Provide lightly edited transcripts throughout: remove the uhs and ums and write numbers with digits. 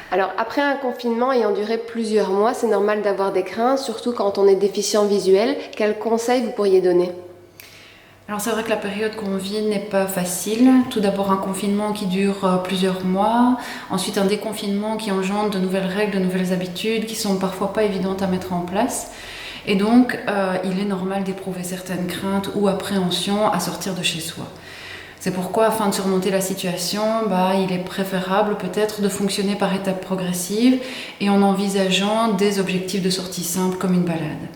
Alors, après un confinement ayant duré plusieurs mois, c'est normal d'avoir des craintes, surtout quand on est déficient visuel. Quels conseils vous pourriez donner? Alors c'est vrai que la période qu'on vit n'est pas facile. Tout d'abord un confinement qui dure plusieurs mois, ensuite un déconfinement qui engendre de nouvelles règles, de nouvelles habitudes qui sont parfois pas évidentes à mettre en place. Et donc il est normal d'éprouver certaines craintes ou appréhensions à sortir de chez soi. C'est pourquoi, afin de surmonter la situation, il est préférable peut-être de fonctionner par étapes progressives et en envisageant des objectifs de sortie simples comme une balade.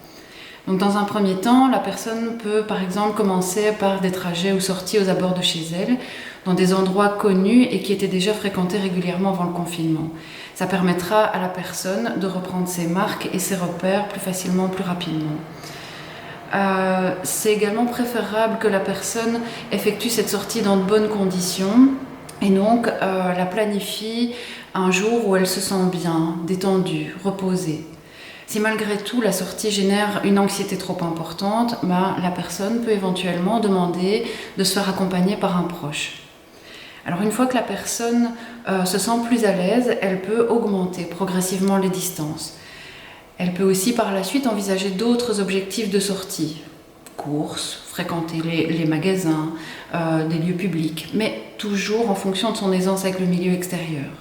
Donc dans un premier temps, la personne peut par exemple commencer par des trajets ou sorties aux abords de chez elle, dans des endroits connus et qui étaient déjà fréquentés régulièrement avant le confinement. Ça permettra à la personne de reprendre ses marques et ses repères plus facilement, plus rapidement. C'est également préférable que la personne effectue cette sortie dans de bonnes conditions et donc la planifie un jour où elle se sent bien, détendue, reposée. Si malgré tout la sortie génère une anxiété trop importante, la personne peut éventuellement demander de se faire accompagner par un proche. Alors une fois que la personne se sent plus à l'aise, elle peut augmenter progressivement les distances. Elle peut aussi par la suite envisager d'autres objectifs de sortie. Courses, fréquenter les magasins, des lieux publics, mais toujours en fonction de son aisance avec le milieu extérieur.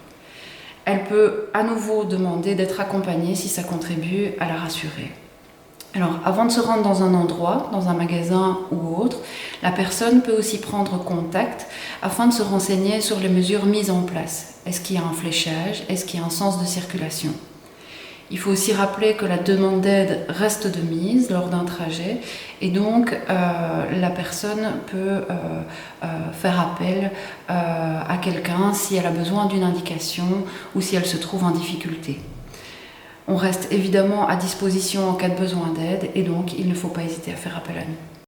Elle peut à nouveau demander d'être accompagnée si ça contribue à la rassurer. Alors, avant de se rendre dans un endroit, dans un magasin ou autre, la personne peut aussi prendre contact afin de se renseigner sur les mesures mises en place. Est-ce qu'il y a un fléchage? Est-ce qu'il y a un sens de circulation? Il faut aussi rappeler que la demande d'aide reste de mise lors d'un trajet et donc la personne peut faire appel à quelqu'un si elle a besoin d'une indication ou si elle se trouve en difficulté. On reste évidemment à disposition en cas de besoin d'aide et donc il ne faut pas hésiter à faire appel à nous.